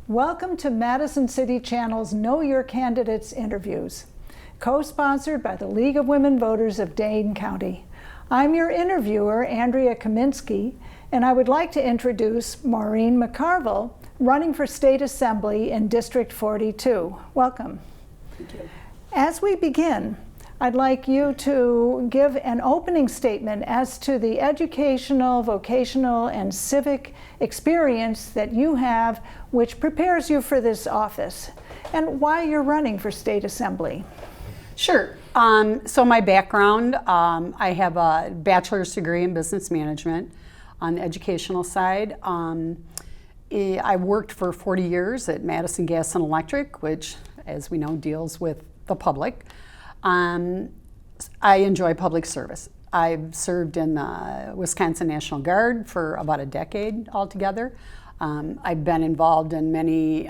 Welcome to Madison City Channel's Know Your Candidates interviews, co-sponsored by the League of Women Voters of Dane County. I'm your interviewer, Andrea Kaminsky, and I would like to introduce Maureen McCarville, running for State Assembly in District 42. Welcome. Thank you. As we begin, I'd like you to give an opening statement as to the educational, vocational, and civic experience that you have which prepares you for this office, and why you're running for State Assembly. Sure. So my background, I have a bachelor's degree in business management on the educational side. I worked for 40 years at Madison Gas and Electric, which, as we know, deals with the public. I enjoy public service. I've served in the Wisconsin National Guard for about a decade altogether. I've been involved in many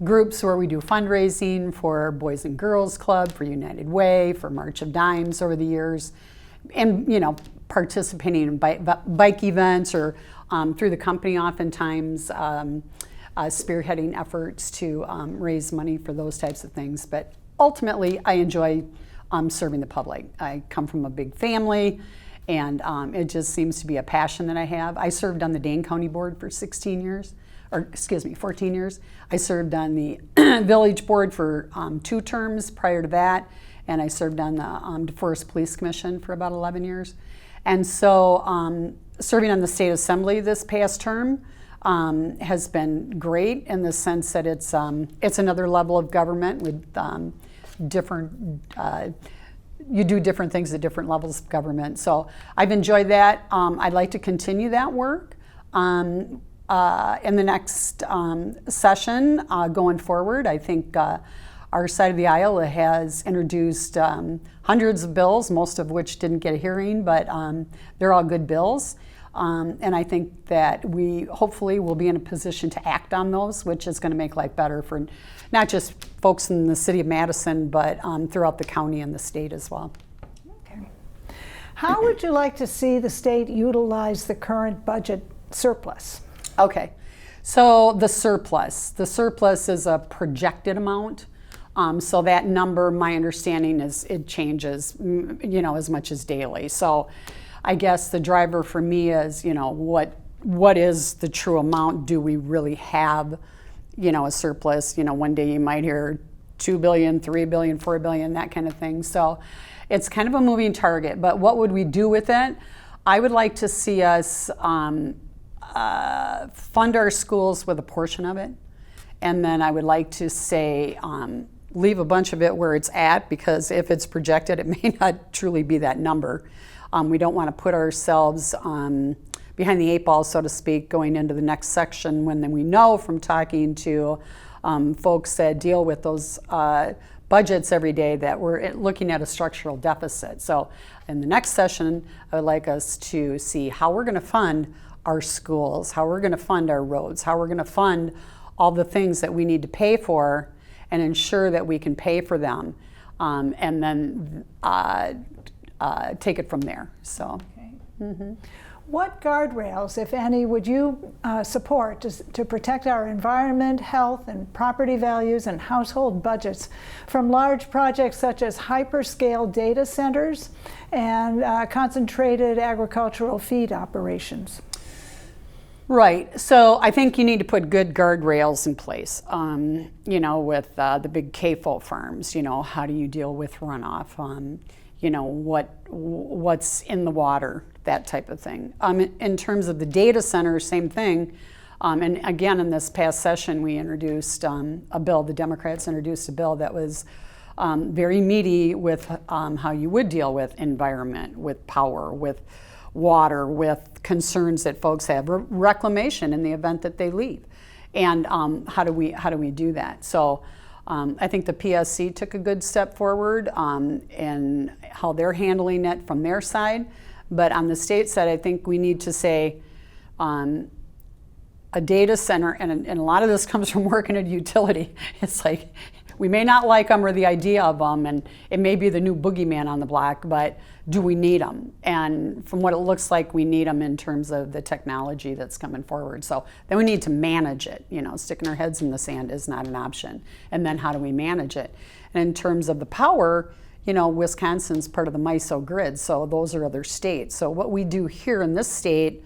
groups where we do fundraising for Boys and Girls Club, for United Way, for March of Dimes over the years, and participating in bike events or through the company oftentimes, spearheading efforts to raise money for those types of things. But ultimately, I enjoy serving the public. I come from a big family, and it just seems to be a passion that I have. I served on the Dane County Board for 14 years. I served on the Village Board for 2 terms prior to that, and I served on the DeForest Police Commission for about 11 years. And so serving on the State Assembly this past term has been great in the sense that it's another level of government with different, you do different things at different levels of government. So I've enjoyed that. I'd like to continue that work in the next session going forward. I think our side of the aisle has introduced hundreds of bills, most of which didn't get a hearing, but they're all good bills. And I think that we hopefully will be in a position to act on those, which is going to make life better for not just folks in the city of Madison, but throughout the county and the state as well. Okay. How would you like to see the state utilize the current budget surplus? Okay, so the surplus is a projected amount. So that number, my understanding is it changes, as much as daily. So I guess the driver for me is, what is the true amount? Do we really have, a surplus? One day you might hear $2 billion, $3 billion, $4 billion, that kind of thing. So it's kind of a moving target, but what would we do with it? I would like to see us fund our schools with a portion of it. And then I would like to say, leave a bunch of it where it's at, because if it's projected, it may not truly be that number. We don't want to put ourselves behind the 8 ball, so to speak, going into the next section when then we know from talking to folks that deal with those budgets every day that we're looking at a structural deficit. So in the next session, I would like us to see how we're going to fund our schools, how we're going to fund our roads, how we're going to fund all the things that we need to pay for and ensure that we can pay for them, and then take it from there. So, okay. Mm-hmm. What guardrails, if any, would you support to protect our environment, health, and property values and household budgets from large projects such as hyperscale data centers and concentrated agricultural feed operations? Right. So I think you need to put good guardrails in place, with the big CAFO farms. How do you deal with runoff? What's in the water, that type of thing. In terms of the data center, same thing. And again, in this past session, we introduced a bill, the Democrats introduced a bill that was very meaty with how you would deal with environment, with power, with water, with concerns that folks have, reclamation in the event that they leave. And how do we do that? So I think the PSC took a good step forward in how they're handling it from their side. But on the state side, I think we need to say a data center, and a lot of this comes from working at a utility. It's like We may not like them or the idea of them, and it may be the new boogeyman on the block, but do we need them? And from what it looks like, we need them in terms of the technology that's coming forward. So then we need to manage it. Sticking our heads in the sand is not an option. And then how do we manage it? And in terms of the power, Wisconsin's part of the MISO grid, so those are other states. So what we do here in this state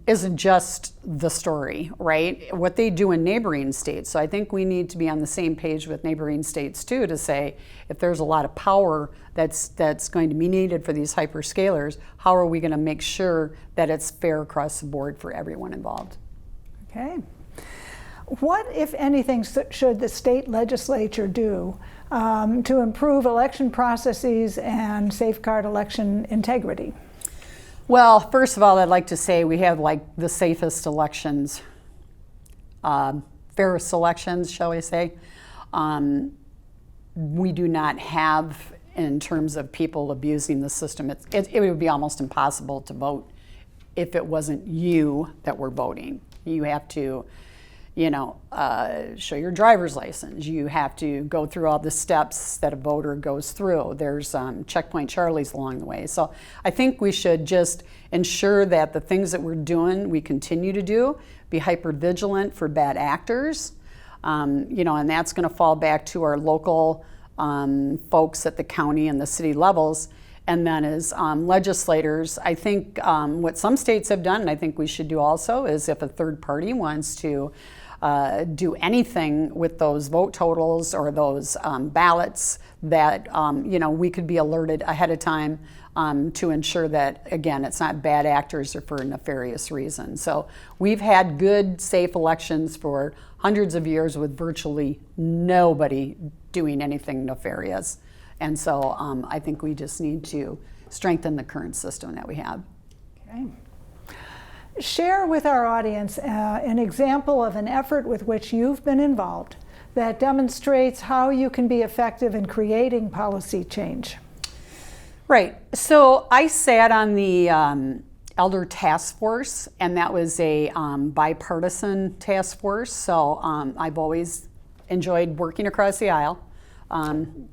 isn't just the story, right? What they do in neighboring states. So I think we need to be on the same page with neighboring states too, to say if there's a lot of power that's going to be needed for these hyperscalers, how are we going to make sure that it's fair across the board for everyone involved? Okay. What, if anything, should the state legislature do to improve election processes and safeguard election integrity? Well, first of all, I'd like to say we have the safest elections, fairest elections, shall we say. We do not have, in terms of people abusing the system, it would be almost impossible to vote if it wasn't you that were voting. You have to, show your driver's license. You have to go through all the steps that a voter goes through. There's checkpoint Charlies along the way. So I think we should just ensure that the things that we're doing, we continue to do, be hyper vigilant for bad actors, and that's going to fall back to our local folks at the county and the city levels. And then as legislators, I think what some states have done, and I think we should do also, is if a third party wants to do anything with those vote totals or those ballots, that we could be alerted ahead of time to ensure that, again, it's not bad actors or for nefarious reasons. So we've had good, safe elections for hundreds of years with virtually nobody doing anything nefarious. And so I think we just need to strengthen the current system that we have. Okay. Share with our audience an example of an effort with which you've been involved that demonstrates how you can be effective in creating policy change. Right. So I sat on the Elder Task Force, and that was a bipartisan task force. So I've always enjoyed working across the aisle.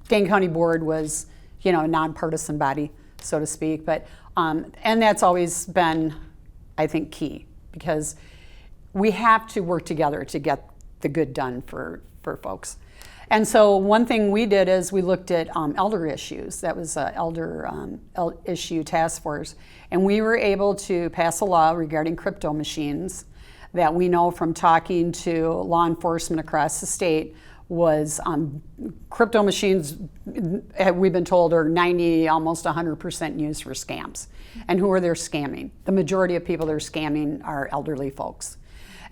Dane County Board was, a nonpartisan body, so to speak. But and that's always been, I think, key, because we have to work together to get the good done for folks. And so one thing we did is we looked at elder issues. That was an elder issue task force. And we were able to pass a law regarding crypto machines that we know from talking to law enforcement across the state was crypto machines, we've been told, are 90, almost 100% used for scams. And who are they scamming? The majority of people they're scamming are elderly folks.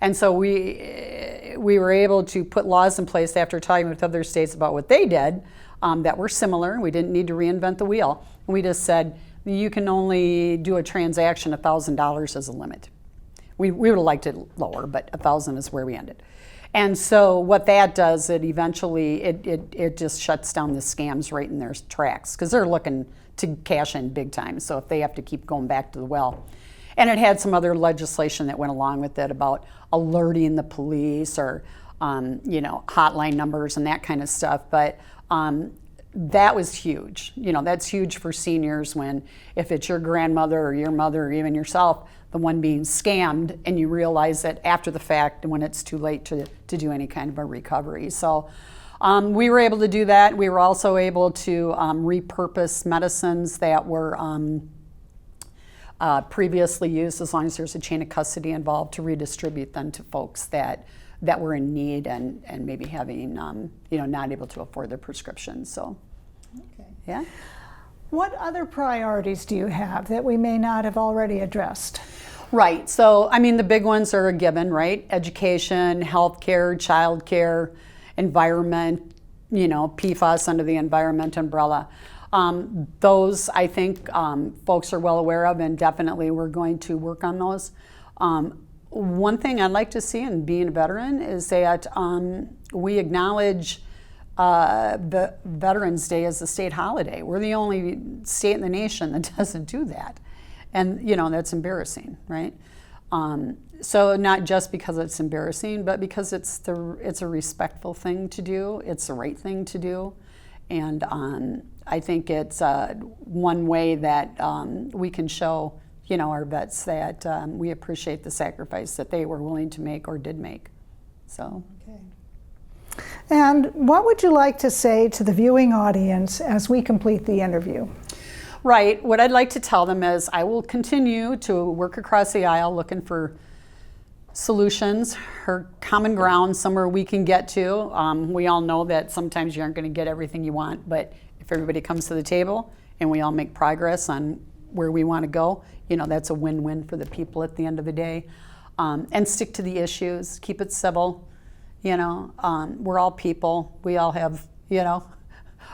And so we were able to put laws in place after talking with other states about what they did that were similar. We didn't need to reinvent the wheel. We just said, you can only do a transaction $1,000 as a limit. We would have liked it lower, but $1,000 is where we ended. And so what that does, it eventually, it just shuts down the scams right in their tracks, because they're looking to cash in big time. So if they have to keep going back to the well. And it had some other legislation that went along with it about alerting the police or, hotline numbers and that kind of stuff. But that was huge. That's huge for seniors when, if it's your grandmother or your mother or even yourself, the one being scammed, and you realize that after the fact when it's too late to do any kind of a recovery. So we were able to do that. We were also able to repurpose medicines that were previously used, as long as there's a chain of custody involved, to redistribute them to folks that were in need and maybe having, not able to afford their prescriptions. So, okay. Yeah. What other priorities do you have that we may not have already addressed? Right. So, the big ones are a given, right? Education, healthcare, childcare, environment, PFAS under the environment umbrella. Those, I think, folks are well aware of, and definitely we're going to work on those. One thing I'd like to see in being a veteran is that we acknowledge the Veterans Day as a state holiday. We're the only state in the nation that doesn't do that. And, that's embarrassing, right? So not just because it's embarrassing, but because it's a respectful thing to do. It's the right thing to do. And I think it's one way that we can show, our vets that we appreciate the sacrifice that they were willing to make or did make. So. Okay. And what would you like to say to the viewing audience as we complete the interview? Right. What I'd like to tell them is I will continue to work across the aisle looking for solutions or common ground, somewhere we can get to. We all know that sometimes you aren't going to get everything you want, but if everybody comes to the table and we all make progress on where we want to go, that's a win-win for the people at the end of the day. And stick to the issues, keep it civil. We're all people. We all have,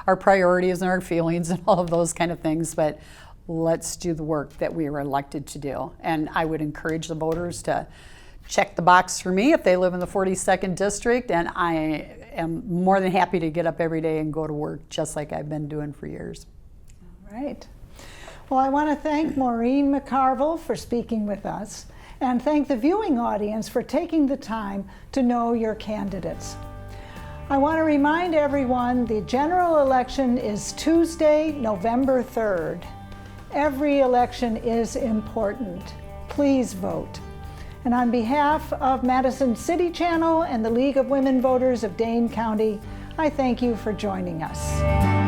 our priorities and our feelings and all of those kind of things, but let's do the work that we were elected to do. And I would encourage the voters to check the box for me if they live in the 42nd district, and I am more than happy to get up every day and go to work just like I've been doing for years. All right. Well, I want to thank Maureen McCarville for speaking with us, and thank the viewing audience for taking the time to know your candidates. I want to remind everyone the general election is Tuesday, November 3rd. Every election is important. Please vote. And on behalf of Madison City Channel and the League of Women Voters of Dane County, I thank you for joining us.